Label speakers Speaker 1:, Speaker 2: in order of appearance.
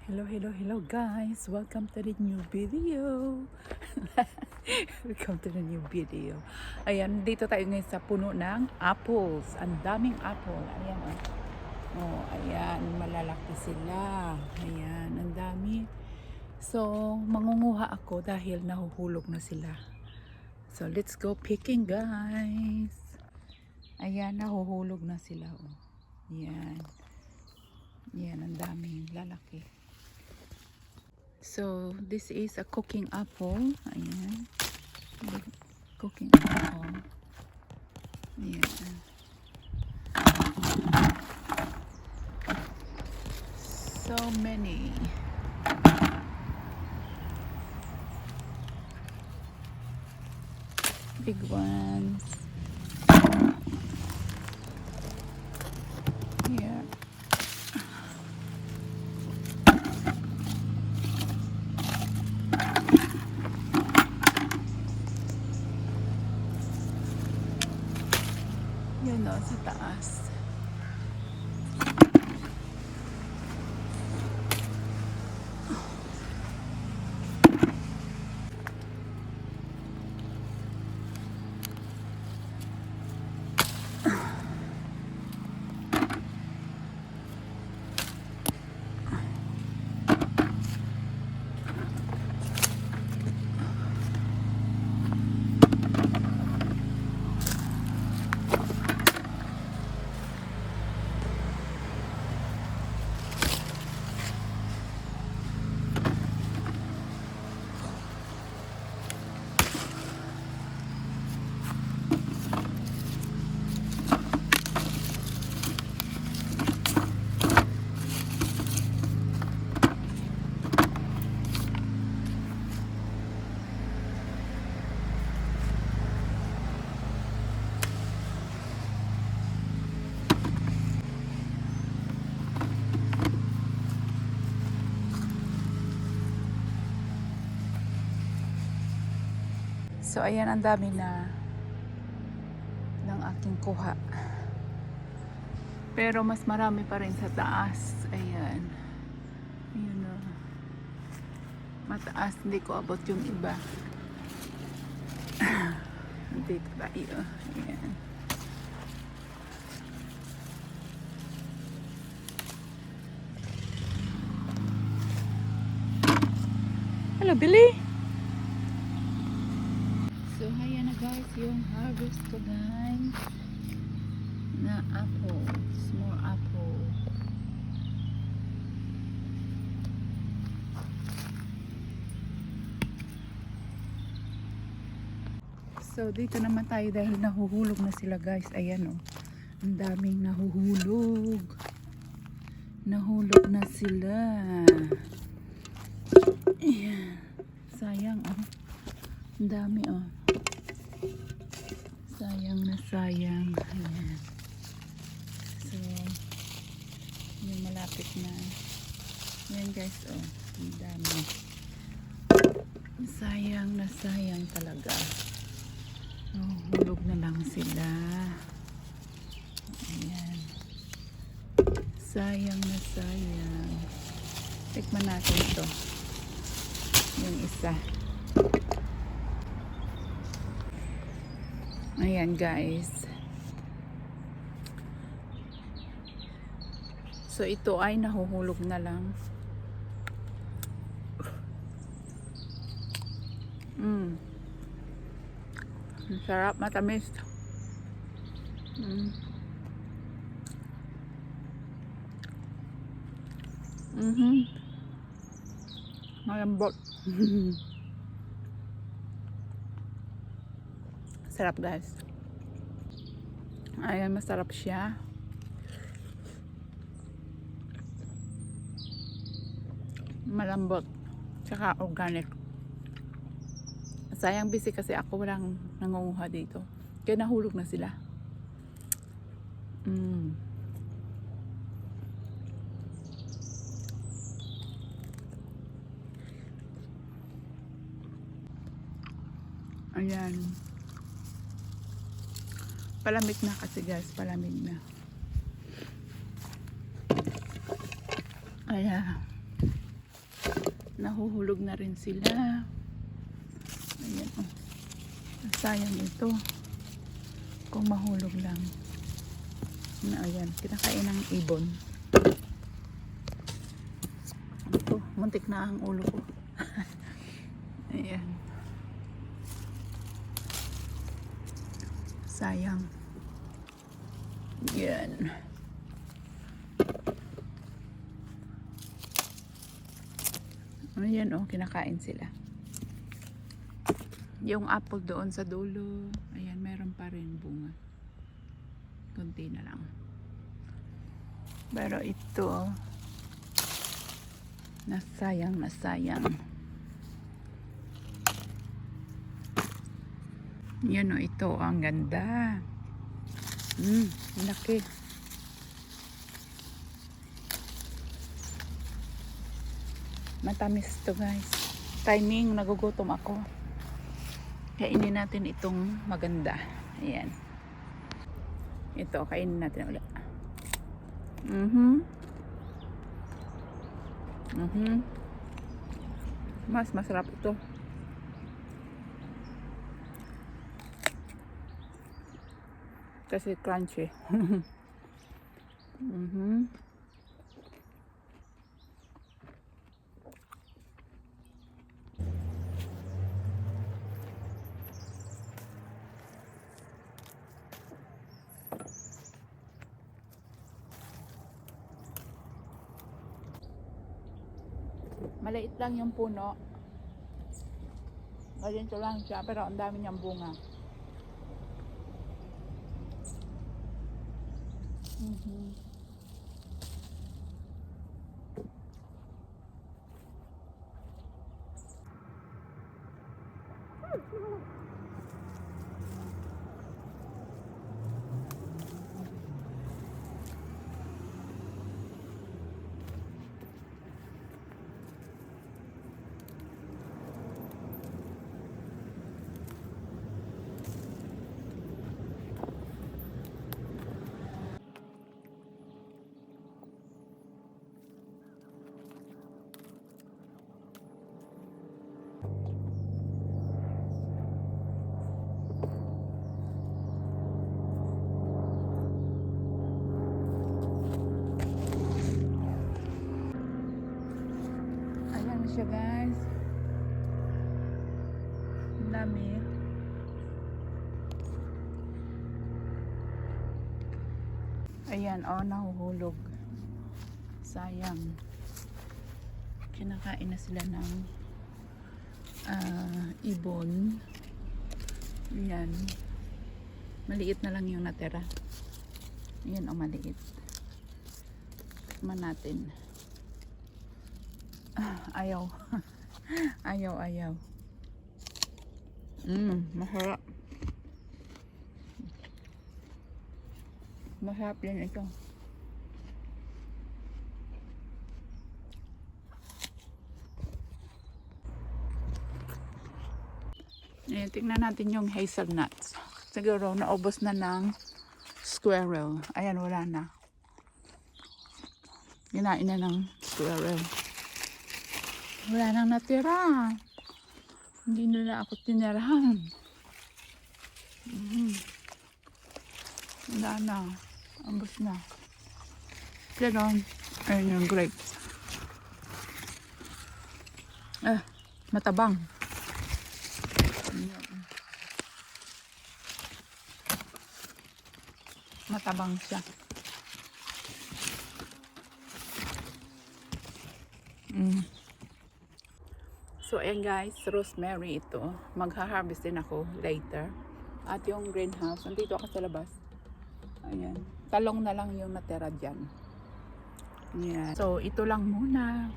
Speaker 1: Hello guys! Welcome to the new video! Welcome to the new video. Ayan, dito tayo ngayon sa puno ng apples. Ang daming apple. Ayan, oh. Oh, ayan, malalaki sila. Ayan, ang dami. So, mangunguha ako dahil nahuhulog na sila. So, let's go picking guys. Ayan, nahuhulog na sila. Oh. Ayan. Ayan, ang daming lalaki. So, this is a cooking apple. Ayan. Cooking apple. Ayan. So many. Big ones. Here. Yun o, sa taas. So, ayan, ang dami na ng aking kuha. Pero mas marami pa rin sa taas. Ayan. Ayan o. Mataas. Hindi ko abot yung iba. Dito tayo. Ayan. Hello, Billy! So, ayan na guys, yung harvest ko guys na apples, more apple. So, dito naman tayo dahil nahuhulog na sila guys. Ayan o, ang daming nahuhulog. Nahulog na sila. Ayan. Sayang o. Ang dami o. Sayang na sayang. Ayan. So, yung malapit na. Ayan guys, oh. Ang dami. Sayang na sayang talaga. Oh, hulog na lang sila. Ayan. Sayang na sayang. Tikman natin ito. Yung isa. Ayan guys. So ito ay nahuhulog na lang. Ang sarap, matamis. Malambot. Sarap guys. Ayan, masarap siya. Malambot. Tsaka organic. Sayang busy kasi ako walang nangunguha dito. Kaya nahulog na sila. Ayan. Palamig na kasi guys. Palamig na. Ayan. Nahuhulog na rin sila. Ayan, oh. Sayang ito. Kung mahulog lang. Ayan, kinakain ng ibon. Ito, muntik na ang ulo ko. Ayan. Sayang. Yan. Ayan, oh, kinakain sila. Yung apple doon sa dulo, ayan, meron pa rin bunga. Kunti na lang. Pero ito, nasayang, nasayang. Yan o, ito, ang ganda. Laki. Matamis to guys. Timing, nagugutom ako. Kainin natin itong maganda. Ayan. Ito, kainin natin ulit. Mas masarap ito. Kasi crunchy. Maliit lang yung puno. Ganito lang siya, pero ang dami niyang bunga. Ayan siya guys. Ang dami. Ayan, oh, nahuhulog. Sayang. Kinakain na sila ng ibon. Ayan. Maliit na lang yung natira. Ayan, oh, maliit. Tikman natin. Ayaw. Ayaw. Masarap. Masarap din ito. Ayan, tingnan natin yung hazelnuts. Siguro naubos na ng squirrel. Ayan, wala na. Kinain na ng squirrel. Wala nang natira. Hindi nila ako tinirahan. Wala na. Ambos na. Pero, ayun yung grapes. Matabang. Matabang siya. So, ayan guys, rosemary ito. Magha-harvest din ako later. At yung greenhouse, nandito ako sa labas. Ayan. Talong na lang yung natira dyan. Ayan. So, ito lang muna.